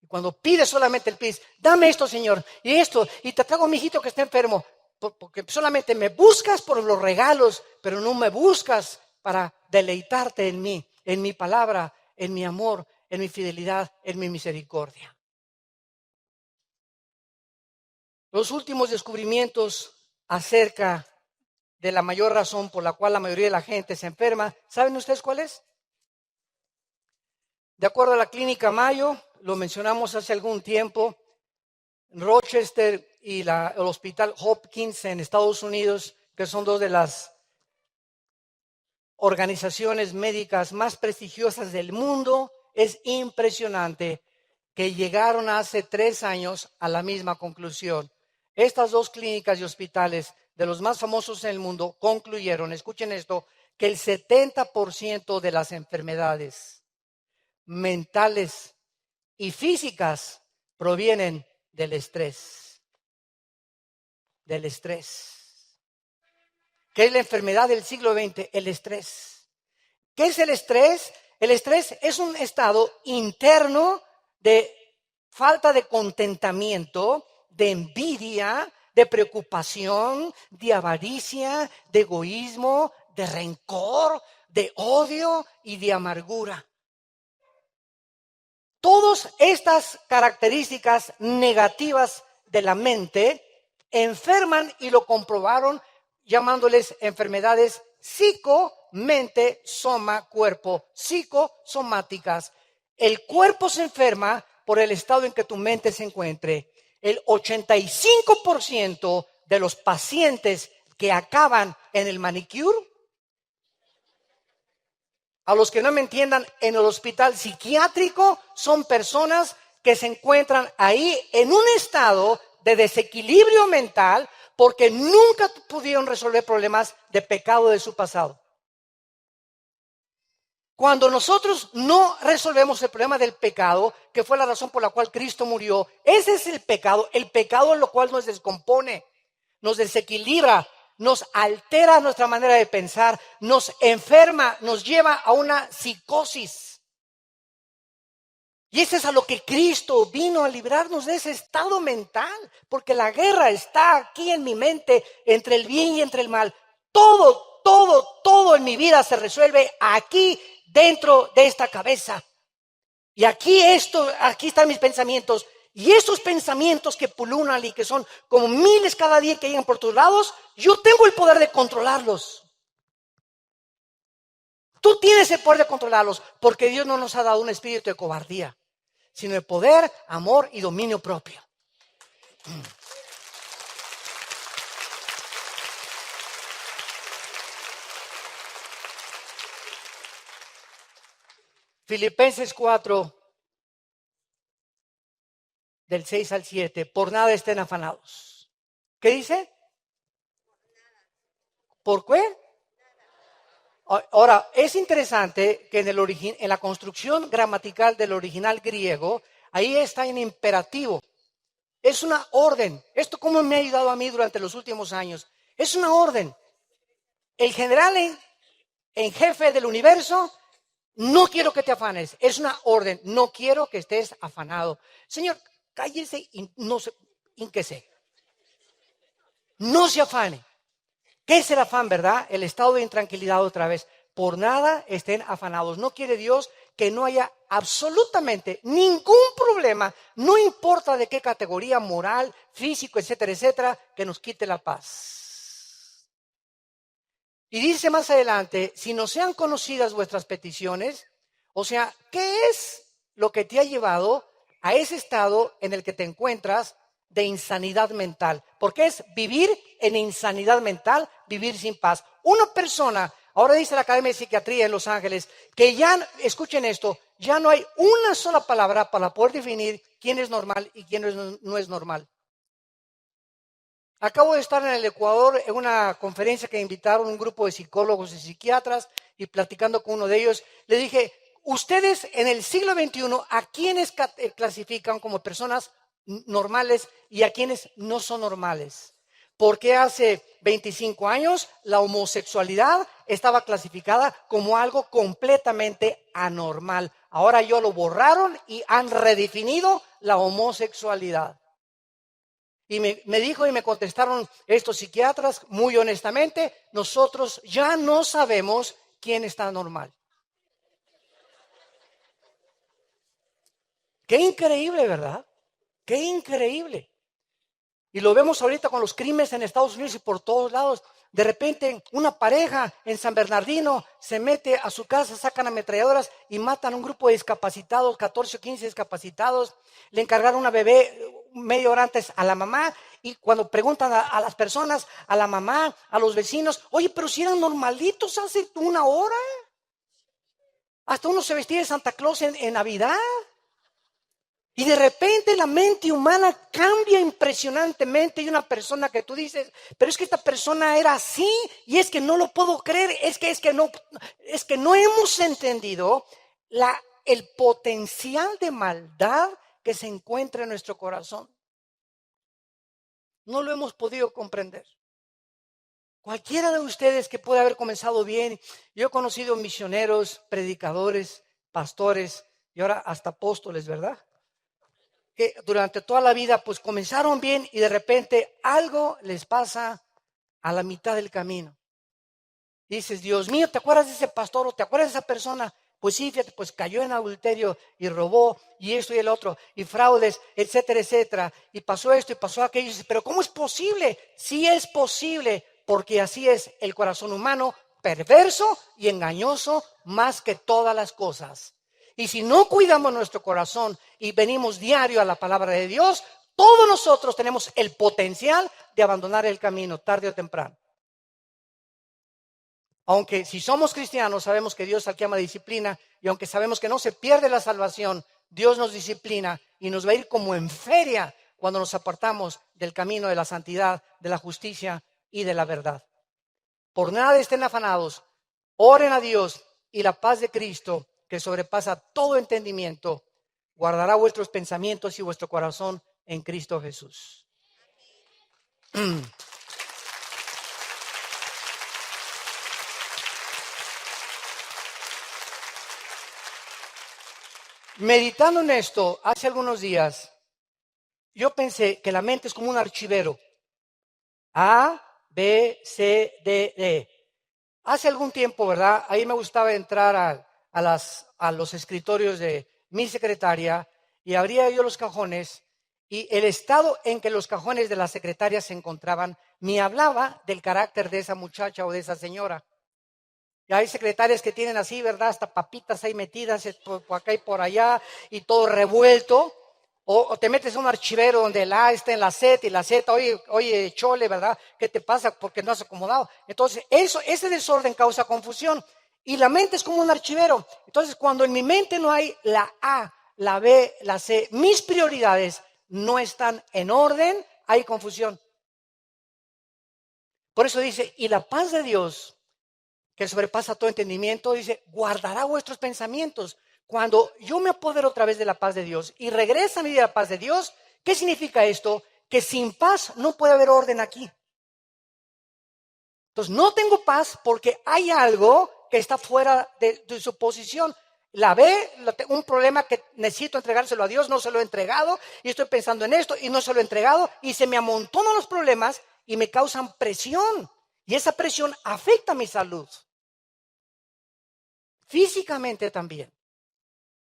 Cuando pides solamente el pides, dame esto, Señor, y esto, y te traigo a mi hijito que está enfermo, porque solamente me buscas por los regalos, pero no me buscas para deleitarte en mí, en mi palabra, en mi amor, en mi fidelidad, en mi misericordia. Los últimos descubrimientos acerca de la mayor razón por la cual la mayoría de la gente se enferma, ¿saben ustedes cuál es? De acuerdo a la clínica Mayo, lo mencionamos hace algún tiempo, Rochester y el Hospital Hopkins en Estados Unidos, que son dos de las organizaciones médicas más prestigiosas del mundo, es impresionante que llegaron hace 3 años a la misma conclusión. Estas dos clínicas y hospitales de los más famosos en el mundo concluyeron, escuchen esto, que el 70% de las enfermedades mentales y físicas provienen del estrés. Del estrés. ¿Qué es la enfermedad del siglo XX? El estrés. ¿Qué es el estrés? El estrés es un estado interno de falta de contentamiento, de envidia, de preocupación, de avaricia, de egoísmo, de rencor, de odio y de amargura. Todas estas características negativas de la mente enferman y lo comprobaron llamándoles enfermedades psico-mente, soma, cuerpo, psicosomáticas. El cuerpo se enferma por el estado en que tu mente se encuentre. El 85% de los pacientes que acaban en el manicure, a los que no me entiendan, en el hospital psiquiátrico, son personas que se encuentran ahí en un estado de desequilibrio mental porque nunca pudieron resolver problemas de pecado de su pasado. Cuando nosotros no resolvemos el problema del pecado, que fue la razón por la cual Cristo murió, ese es el pecado en lo cual nos descompone, nos desequilibra, nos altera nuestra manera de pensar, nos enferma, nos lleva a una psicosis. Y ese es a lo que Cristo vino a librarnos de ese estado mental, porque la guerra está aquí en mi mente entre el bien y entre el mal. Todo en mi vida se resuelve aquí dentro de esta cabeza. Y aquí están mis pensamientos. Y esos pensamientos que pululan y que son como miles cada día que llegan por todos lados, yo tengo el poder de controlarlos. Tú tienes el poder de controlarlos porque Dios no nos ha dado un espíritu de cobardía, sino de poder, amor y dominio propio. Filipenses 4, del 6 al 7, por nada estén afanados. ¿Qué dice? ¿Por qué? Ahora, es interesante que en la construcción gramatical del original griego, ahí está en imperativo. Es una orden. Esto cómo me ha ayudado a mí durante los últimos años. Es una orden. El general en jefe del universo, no quiero que te afanes. Es una orden. No quiero que estés afanado. Señor, cállese y no se ínquese. No se afane. ¿Qué es el afán, verdad? El estado de intranquilidad otra vez. Por nada estén afanados. No quiere Dios que no haya absolutamente ningún problema, no importa de qué categoría moral, físico, etcétera, etcétera, que nos quite la paz. Y dice más adelante, si no sean conocidas vuestras peticiones, o sea, ¿qué es lo que te ha llevado a ese estado en el que te encuentras de insanidad mental? Porque es vivir en insanidad mental, vivir sin paz. Una persona, ahora dice la Academia de Psiquiatría en Los Ángeles, que ya, escuchen esto, ya no hay una sola palabra para poder definir quién es normal y quién no es normal. Acabo de estar en el Ecuador en una conferencia que invitaron un grupo de psicólogos y psiquiatras y platicando con uno de ellos, le dije, ustedes en el siglo XXI, ¿a quiénes clasifican como personas normales y a quienes no son normales? Porque hace 25 años la homosexualidad estaba clasificada como algo completamente anormal. Ahora ya lo borraron y han redefinido la homosexualidad. Y me dijo y me contestaron estos psiquiatras muy honestamente, nosotros ya no sabemos quién está normal. Qué increíble, ¿verdad? Qué increíble. Y lo vemos ahorita con los crímenes en Estados Unidos y por todos lados. De repente, una pareja en San Bernardino se mete a su casa, sacan ametralladoras y matan a un grupo de discapacitados, 14 o 15 discapacitados. Le encargaron una bebé media hora antes a la mamá y cuando preguntan a las personas, a la mamá, a los vecinos, oye, pero si eran normalitos hace una hora. Hasta uno se vestía de Santa Claus en Navidad. Y de repente la mente humana cambia impresionantemente y una persona que tú dices, pero es que esta persona era así y es que no lo puedo creer, es que no hemos entendido el potencial de maldad que se encuentra en nuestro corazón. No lo hemos podido comprender. Cualquiera de ustedes que puede haber comenzado bien, yo he conocido misioneros, predicadores, pastores y ahora hasta apóstoles, ¿verdad? Que durante toda la vida pues comenzaron bien y de repente algo les pasa a la mitad del camino. Y dices, Dios mío, ¿te acuerdas de ese pastor o te acuerdas de esa persona? Pues sí, fíjate, pues cayó en adulterio y robó y esto y el otro y fraudes, etcétera, etcétera. Y pasó esto y pasó aquello. Y dices, pero ¿cómo es posible? Sí es posible, porque así es el corazón humano, perverso y engañoso más que todas las cosas. Y si no cuidamos nuestro corazón y venimos diario a la palabra de Dios, todos nosotros tenemos el potencial de abandonar el camino tarde o temprano. Aunque si somos cristianos sabemos que Dios al que ama disciplina, y aunque sabemos que no se pierde la salvación, Dios nos disciplina y nos va a ir como en feria cuando nos apartamos del camino de la santidad, de la justicia y de la verdad. Por nada estén afanados, oren a Dios y la paz de Cristo, que sobrepasa todo entendimiento, guardará vuestros pensamientos y vuestro corazón en Cristo Jesús. Meditando en esto, hace algunos días, yo pensé que la mente es como un archivero. A, B, C, D, E. Hace algún tiempo, ¿verdad? Ahí me gustaba entrar a los escritorios de mi secretaria y abría yo los cajones y el estado en que los cajones de la secretaria se encontraban me hablaba del carácter de esa muchacha o de esa señora. Y hay secretarias que tienen así, ¿verdad? Hasta papitas ahí metidas por acá y por allá y todo revuelto. O te metes a un archivero donde el A está en la Z y la Z, oye, chole, ¿verdad? ¿Qué te pasa? Porque no has acomodado. Entonces, ese desorden causa confusión. Y la mente es como un archivero. Entonces, cuando en mi mente no hay la A, la B, la C, mis prioridades no están en orden, hay confusión. Por eso dice, y la paz de Dios, que sobrepasa todo entendimiento, dice, guardará vuestros pensamientos. Cuando yo me apodero otra vez de la paz de Dios y regresa a mí de la paz de Dios, ¿qué significa esto? Que sin paz no puede haber orden aquí. Entonces no tengo paz porque hay algo que está fuera de su posición. La B, un problema que necesito entregárselo a Dios, no se lo he entregado y estoy pensando en esto y no se lo he entregado y se me amontonan los problemas y me causan presión. Y esa presión afecta mi salud. Físicamente también.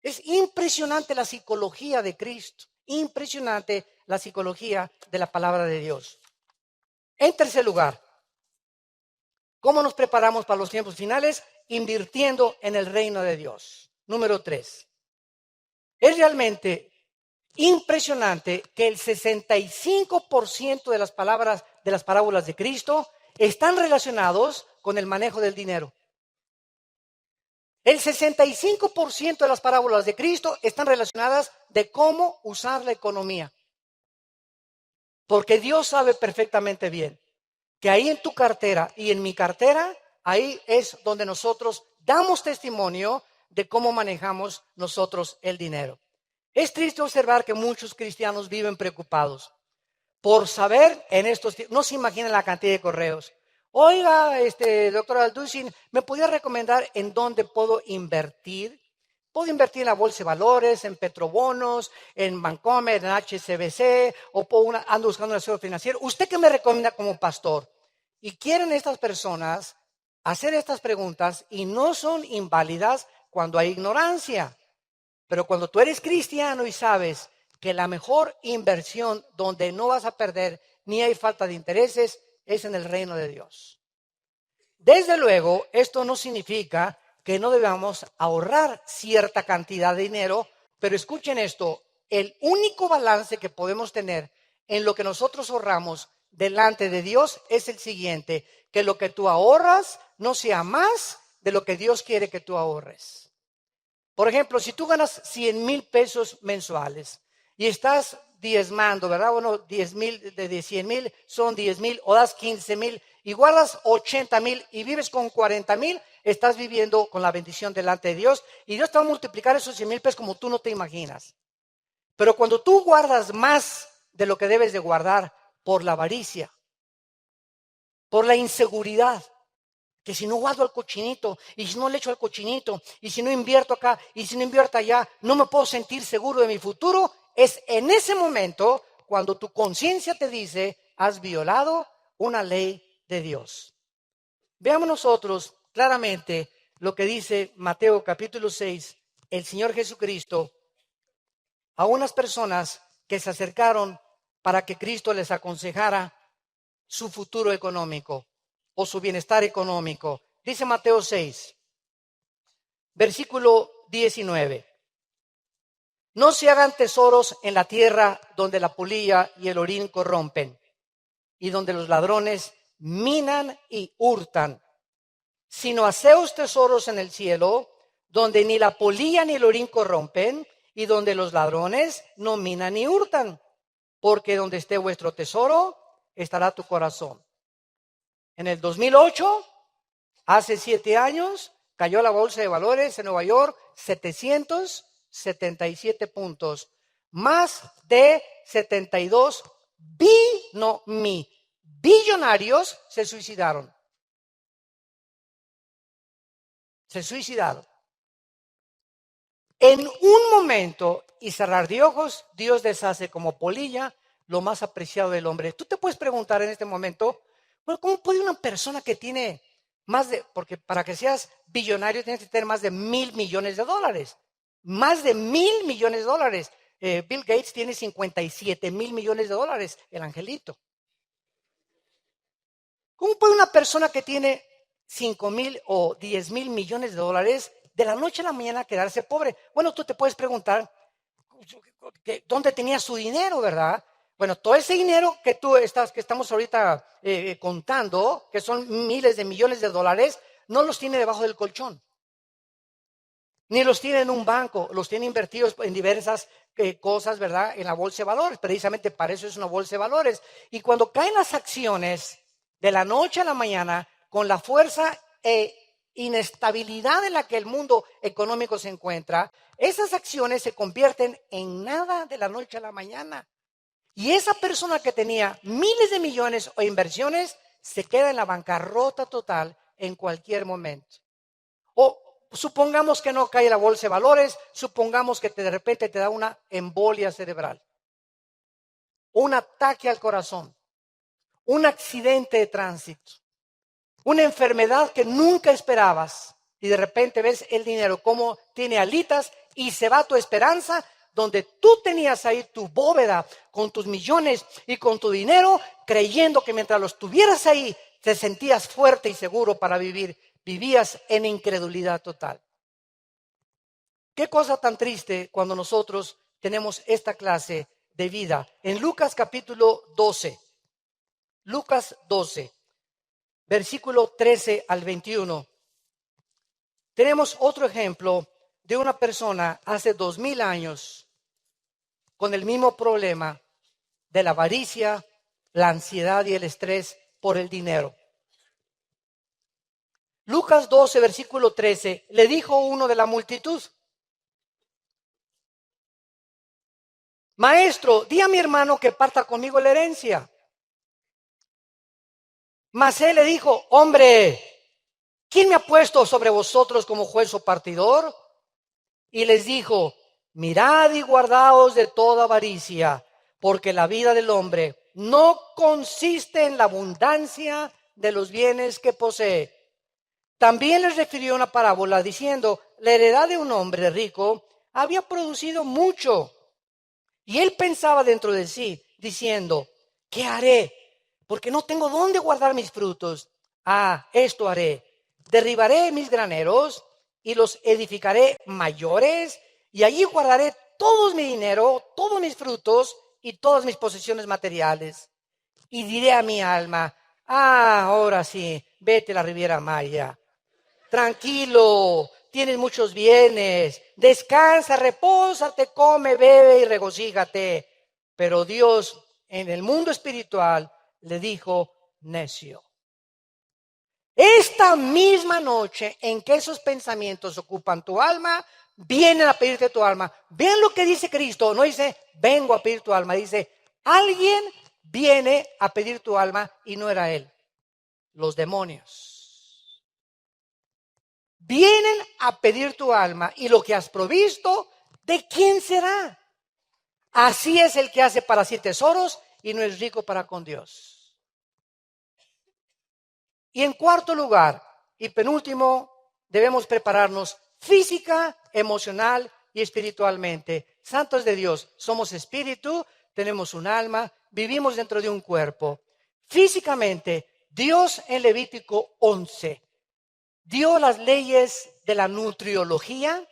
Es impresionante la psicología de Cristo, impresionante la psicología de la palabra de Dios. En tercer lugar, ¿cómo nos preparamos para los tiempos finales? Invirtiendo en el reino de Dios. Número 3. Es realmente impresionante que el 65% de las palabras de las parábolas de Cristo están relacionados con el manejo del dinero. El 65% de las parábolas de Cristo están relacionadas de cómo usar la economía. Porque Dios sabe perfectamente bien que ahí en tu cartera y en mi cartera, ahí es donde nosotros damos testimonio de cómo manejamos nosotros el dinero. Es triste observar que muchos cristianos viven preocupados por saber en estos tiempos, no se imaginan la cantidad de correos. Oiga, doctor Alducin, ¿me podría recomendar en dónde puedo invertir? Puedo invertir en la bolsa de valores, en petrobonos, en Bancomer, en HSBC, o ando buscando un asesor financiero. ¿Usted qué me recomienda como pastor? Y quieren estas personas hacer estas preguntas y no son inválidas cuando hay ignorancia. Pero cuando tú eres cristiano y sabes que la mejor inversión donde no vas a perder ni hay falta de intereses es en el reino de Dios. Desde luego, esto no significa que no debamos ahorrar cierta cantidad de dinero, pero escuchen esto, el único balance que podemos tener en lo que nosotros ahorramos delante de Dios es el siguiente, que lo que tú ahorras no sea más de lo que Dios quiere que tú ahorres. Por ejemplo, si tú ganas 100,000 pesos mensuales y estás diezmando, ¿verdad? Bueno, 10,000 de 100,000 son 10,000 o das 15,000 y guardas 80,000 y vives con 40,000, estás viviendo con la bendición delante de Dios y Dios te va a multiplicar esos 100,000 pesos como tú no te imaginas. Pero cuando tú guardas más de lo que debes de guardar por la avaricia, por la inseguridad, que si no guardo al cochinito, y si no le echo al cochinito, y si no invierto acá, y si no invierto allá, no me puedo sentir seguro de mi futuro, es en ese momento cuando tu conciencia te dice, has violado una ley de Dios. Veamos nosotros claramente lo que dice Mateo capítulo 6, el Señor Jesucristo, a unas personas que se acercaron para que Cristo les aconsejara su futuro económico o su bienestar económico. Dice Mateo 6, versículo 19. No se hagan tesoros en la tierra donde la polilla y el orín corrompen y donde los ladrones minan y hurtan, sino haceos tesoros en el cielo donde ni la polilla ni el orín corrompen y donde los ladrones no minan ni hurtan, porque donde esté vuestro tesoro estará tu corazón. En el 2008, hace 7 años, cayó la bolsa de valores en Nueva York 777 puntos, más de 72 billonarios se suicidaron. Se suicidaron. En un momento y cerrar de ojos, Dios deshace como polilla lo más apreciado del hombre. Tú te puedes preguntar en este momento, bueno, ¿cómo puede una persona que tiene porque para que seas billonario tienes que tener más de $1,000 millones? Más de $1,000 millones. Bill Gates tiene $57,000 millones, el angelito. ¿Cómo puede una persona que tiene 5,000 o 10,000 millones de la noche a la mañana quedarse pobre? Bueno, tú te puedes preguntar, ¿dónde tenía su dinero, verdad? Bueno, todo ese dinero que estamos ahorita contando, que son miles de millones de dólares, no los tiene debajo del colchón. Ni los tiene en un banco, los tiene invertidos en diversas cosas, ¿verdad? En la bolsa de valores, precisamente para eso es una bolsa de valores. Y cuando caen las acciones de la noche a la mañana, con la fuerza e inestabilidad en la que el mundo económico se encuentra, esas acciones se convierten en nada de la noche a la mañana. Y esa persona que tenía miles de millones o inversiones se queda en la bancarrota total en cualquier momento. O supongamos que no cae la bolsa de valores, supongamos que de repente te da una embolia cerebral, un ataque al corazón, un accidente de tránsito, una enfermedad que nunca esperabas y de repente ves el dinero como tiene alitas y se va tu esperanza, donde tú tenías ahí tu bóveda con tus millones y con tu dinero, creyendo que mientras los tuvieras ahí te sentías fuerte y seguro para vivir. Vivías en incredulidad total. Qué cosa tan triste cuando nosotros tenemos esta clase de vida. En Lucas capítulo 12, Lucas 12, versículo 13 al 21, tenemos otro ejemplo de una persona hace 2000 años con el mismo problema de la avaricia, la ansiedad y el estrés por el dinero. Lucas 12, versículo 13, le dijo uno de la multitud: Maestro, di a mi hermano que parta conmigo la herencia. Mas él le dijo: Hombre, ¿quién me ha puesto sobre vosotros como juez o partidor? Y les dijo: Mirad y guardaos de toda avaricia, porque la vida del hombre no consiste en la abundancia de los bienes que posee. También les refirió una parábola diciendo: La heredad de un hombre rico había producido mucho. Y él pensaba dentro de sí, diciendo: ¿qué haré? Porque no tengo dónde guardar mis frutos. Esto haré: derribaré mis graneros y los edificaré mayores, y allí guardaré todo mi dinero, todos mis frutos y todas mis posesiones materiales. Y diré a mi alma: ahora sí, vete a la Riviera Maya. Tranquilo, tienes muchos bienes, descansa, repósate, come, bebe y regocíjate. Pero Dios en el mundo espiritual le dijo: necio. Esta misma noche en que esos pensamientos ocupan tu alma, vienen a pedirte tu alma. Vean lo que dice Cristo, no dice vengo a pedir tu alma, dice alguien viene a pedir tu alma, y no era él, los demonios. Vienen a pedir tu alma, y lo que has provisto, ¿de quién será? Así es el que hace para sí tesoros y no es rico para con Dios. Y en cuarto lugar y penúltimo, debemos prepararnos física, emocional y espiritualmente. Santos de Dios, somos espíritu, tenemos un alma, vivimos dentro de un cuerpo. Físicamente, Dios en Levítico 11 dio las leyes de la nutriología,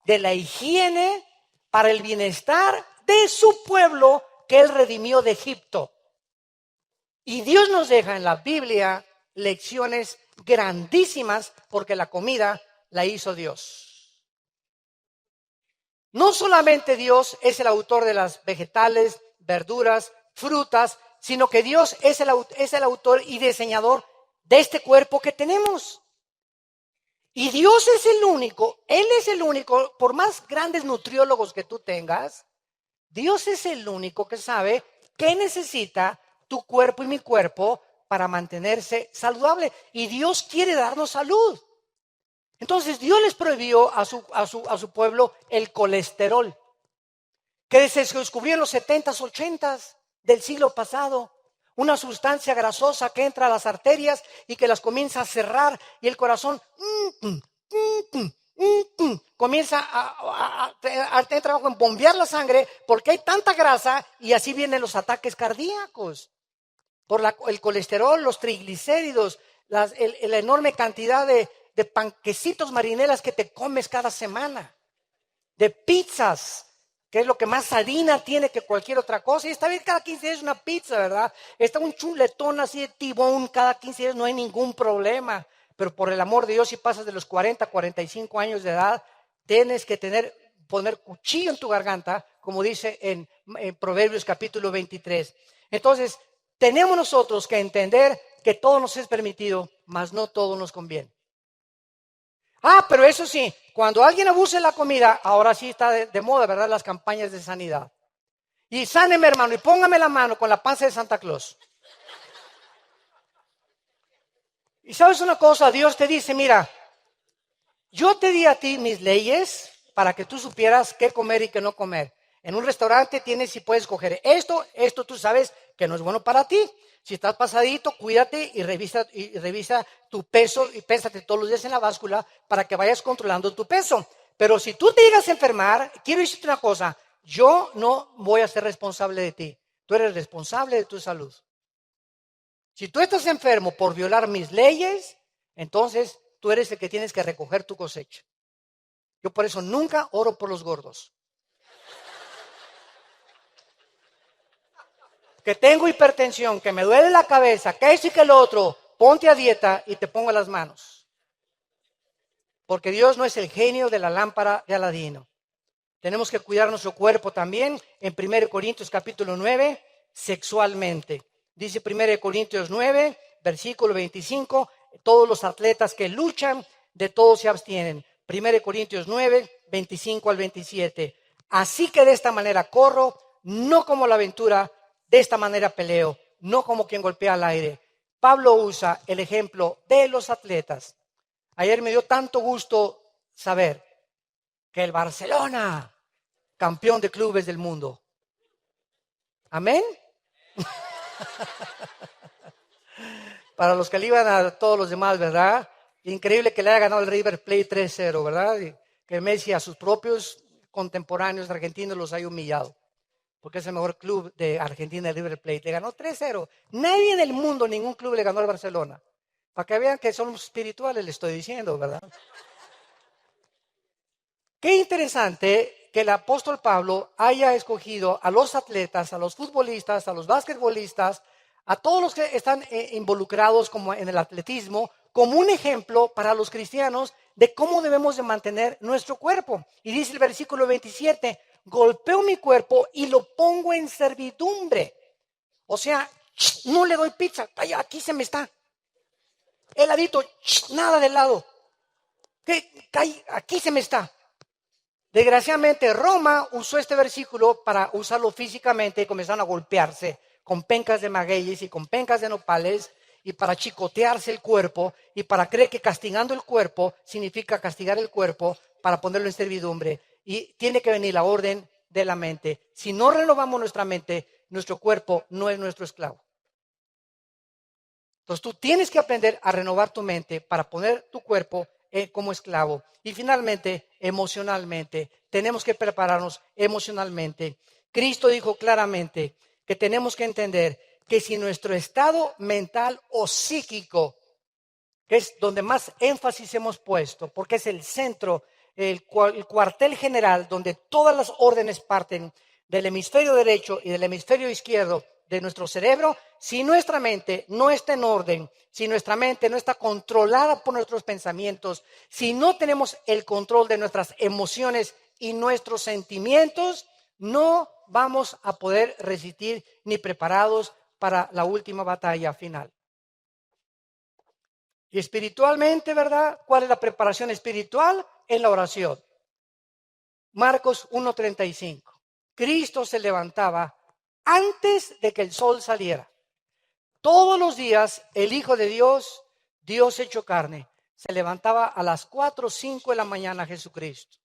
de la higiene, para el bienestar de su pueblo que Él redimió de Egipto. Y Dios nos deja en la Biblia lecciones grandísimas porque la comida la hizo Dios. No solamente Dios es el autor de las vegetales, verduras, frutas, sino que Dios es el autor y diseñador de este cuerpo que tenemos. Y Dios es el único, Él es el único, por más grandes nutriólogos que tú tengas, Dios es el único que sabe qué necesita tu cuerpo y mi cuerpo para mantenerse saludable. Y Dios quiere darnos salud. Entonces Dios les prohibió a su pueblo el colesterol, que se descubrió en los 70s, 80s del siglo pasado. Una sustancia grasosa que entra a las arterias y que las comienza a cerrar y el corazón comienza a tener trabajo en bombear la sangre porque hay tanta grasa y así vienen los ataques cardíacos. Por el colesterol, los triglicéridos, la enorme cantidad de panquecitos marinelas que te comes cada semana, de pizzas, que es lo que más harina tiene que cualquier otra cosa. Y está bien, cada 15 días una pizza, ¿verdad? Está un chuletón así de tibón cada 15 días, no hay ningún problema. Pero por el amor de Dios, si pasas de los 40, 45 años de edad, tienes que poner cuchillo en tu garganta, como dice en Proverbios capítulo 23. Entonces, tenemos nosotros que entender que todo nos es permitido, mas no todo nos conviene. Pero eso sí, cuando alguien abuse la comida, ahora sí está de moda, ¿verdad? Las campañas de sanidad. Y sáneme, hermano, y póngame la mano con la panza de Santa Claus. Y sabes una cosa, Dios te dice, mira, yo te di a ti mis leyes para que tú supieras qué comer y qué no comer. En un restaurante tienes y puedes coger esto tú sabes que no es bueno para ti. Si estás pasadito, cuídate y revisa tu peso y pésate todos los días en la báscula para que vayas controlando tu peso. Pero si tú te llegas a enfermar, quiero decirte una cosa, yo no voy a ser responsable de ti. Tú eres responsable de tu salud. Si tú estás enfermo por violar mis leyes, entonces tú eres el que tienes que recoger tu cosecha. Yo por eso nunca oro por los gordos. Que tengo hipertensión, que me duele la cabeza, que esto y que lo otro, ponte a dieta y te pongo las manos. Porque Dios no es el genio de la lámpara de Aladino. Tenemos que cuidar nuestro cuerpo también. En 1 Corintios capítulo 9, sexualmente. Dice 1 Corintios 9, versículo 25, todos los atletas que luchan, de todos se abstienen. 1 Corintios 9, 25 al 27. Así que de esta manera corro, no como la aventura, de esta manera peleo, no como quien golpea al aire. Pablo usa el ejemplo de los atletas. Ayer me dio tanto gusto saber que el Barcelona, campeón de clubes del mundo. Amén. Para los que le iban a todos los demás, ¿verdad? Increíble que le haya ganado el River Plate 3-0, ¿verdad? Y que Messi a sus propios contemporáneos argentinos los haya humillado. Porque es el mejor club de Argentina, el River Plate. Le ganó 3-0. Nadie en el mundo, ningún club le ganó al Barcelona. Para que vean que somos espirituales, le estoy diciendo, ¿verdad? Qué interesante que el apóstol Pablo haya escogido a los atletas, a los futbolistas, a los basquetbolistas, a todos los que están involucrados como en el atletismo, como un ejemplo para los cristianos de cómo debemos de mantener nuestro cuerpo. Y dice el versículo 27, golpeo mi cuerpo y lo pongo en servidumbre. O sea, no le doy pizza, aquí se me está. Heladito, nada de helado. Aquí se me está. Desgraciadamente Roma usó este versículo para usarlo físicamente y comenzaron a golpearse con pencas de magueyes y con pencas de nopales y para chicotearse el cuerpo y para creer que castigando el cuerpo significa castigar el cuerpo para ponerlo en servidumbre. Y tiene que venir la orden de la mente. Si no renovamos nuestra mente, nuestro cuerpo no es nuestro esclavo. Entonces tú tienes que aprender a renovar tu mente para poner tu cuerpo como esclavo. Y finalmente, emocionalmente, tenemos que prepararnos emocionalmente. Cristo dijo claramente que tenemos que entender que si nuestro estado mental o psíquico, que es donde más énfasis hemos puesto, porque es el centro, el cuartel general, donde todas las órdenes parten del hemisferio derecho y del hemisferio izquierdo de nuestro cerebro, si nuestra mente no está en orden, si nuestra mente no está controlada por nuestros pensamientos, si no tenemos el control de nuestras emociones y nuestros sentimientos, no vamos a poder resistir ni preparados para la última batalla final. Y espiritualmente, ¿verdad? ¿Cuál es la preparación espiritual? En la oración. Marcos 1:35. Cristo se levantaba antes de que el sol saliera. Todos los días el Hijo de Dios, Dios hecho carne, se levantaba a las 4 o 5 de la mañana Jesucristo.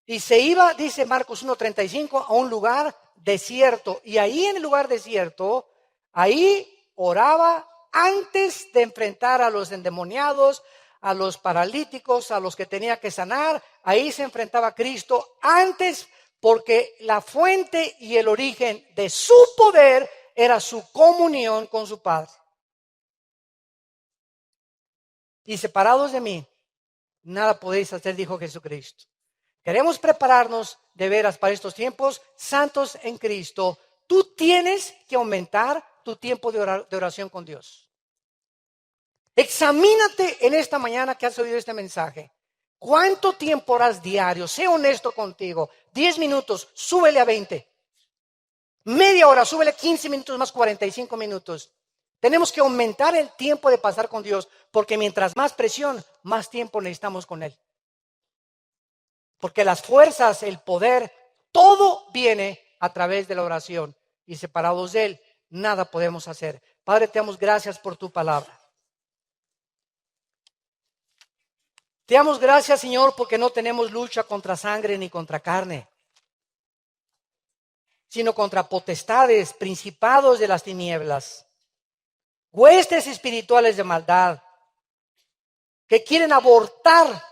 Y se iba, dice Marcos 1:35, a un lugar desierto. Y ahí en el lugar desierto, ahí oraba antes de enfrentar a los endemoniados, a los paralíticos, a los que tenía que sanar. Ahí se enfrentaba a Cristo antes, porque la fuente y el origen de su poder era su comunión con su Padre. Y separados de mí, nada podéis hacer, dijo Jesucristo. Queremos prepararnos de veras para estos tiempos santos en Cristo. Tú tienes que aumentar tu tiempo de oración con Dios. Examínate en esta mañana que has oído este mensaje. ¿Cuánto tiempo oras diario? Sé honesto contigo. 10 minutos, súbele a 20. Media hora, súbele 15 minutos más 45 minutos. Tenemos que aumentar el tiempo de pasar con Dios, porque mientras más presión, más tiempo necesitamos con Él. Porque las fuerzas, el poder, todo viene a través de la oración. Y separados de Él, nada podemos hacer. Padre, te damos gracias por tu palabra. Te damos gracias, Señor, porque no tenemos lucha contra sangre ni contra carne, sino contra potestades, principados de las tinieblas, huestes espirituales de maldad, que quieren abortar,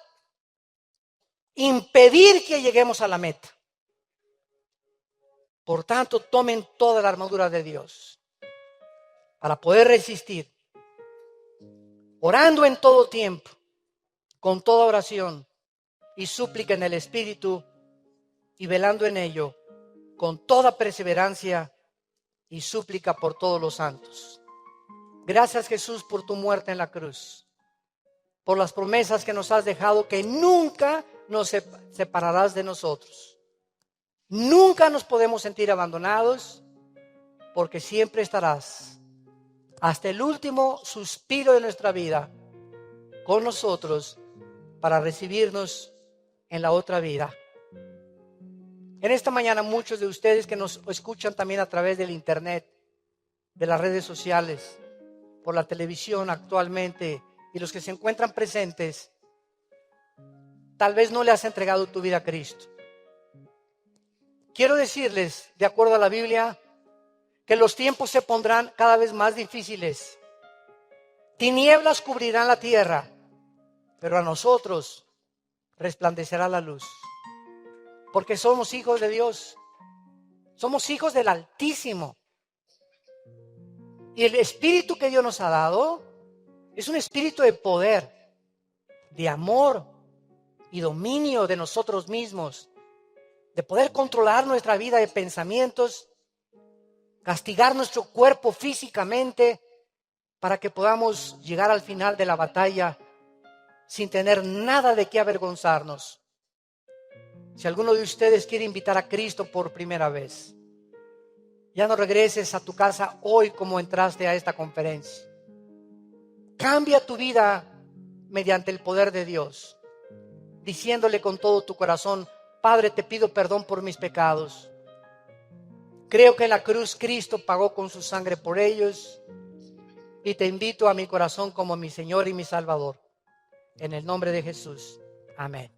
impedir que lleguemos a la meta. Por tanto, tomen toda la armadura de Dios para poder resistir, orando en todo tiempo, con toda oración y súplica en el Espíritu, y velando en ello con toda perseverancia y súplica por todos los santos. Gracias, Jesús, por tu muerte en la cruz, por las promesas que nos has dejado, que nunca nos separarás de nosotros. Nunca nos podemos sentir abandonados, porque siempre estarás hasta el último suspiro de nuestra vida con nosotros para recibirnos en la otra vida. En esta mañana, muchos de ustedes que nos escuchan también a través del internet, de las redes sociales, por la televisión actualmente, y los que se encuentran presentes, tal vez no le has entregado tu vida a Cristo. Quiero decirles, de acuerdo a la Biblia, que los tiempos se pondrán cada vez más difíciles. Tinieblas cubrirán la tierra, pero a nosotros resplandecerá la luz. Porque somos hijos de Dios. Somos hijos del Altísimo. Y el espíritu que Dios nos ha dado es un espíritu de poder, de amor y dominio de nosotros mismos, de poder controlar nuestra vida de pensamientos, castigar nuestro cuerpo físicamente para que podamos llegar al final de la batalla sin tener nada de qué avergonzarnos. Si alguno de ustedes quiere invitar a Cristo por primera vez, ya no regreses a tu casa hoy como entraste a esta conferencia. Cambia tu vida mediante el poder de Dios, diciéndole con todo tu corazón: Padre, te pido perdón por mis pecados. Creo que en la cruz Cristo pagó con su sangre por ellos, y te invito a mi corazón como mi Señor y mi Salvador. En el nombre de Jesús. Amén.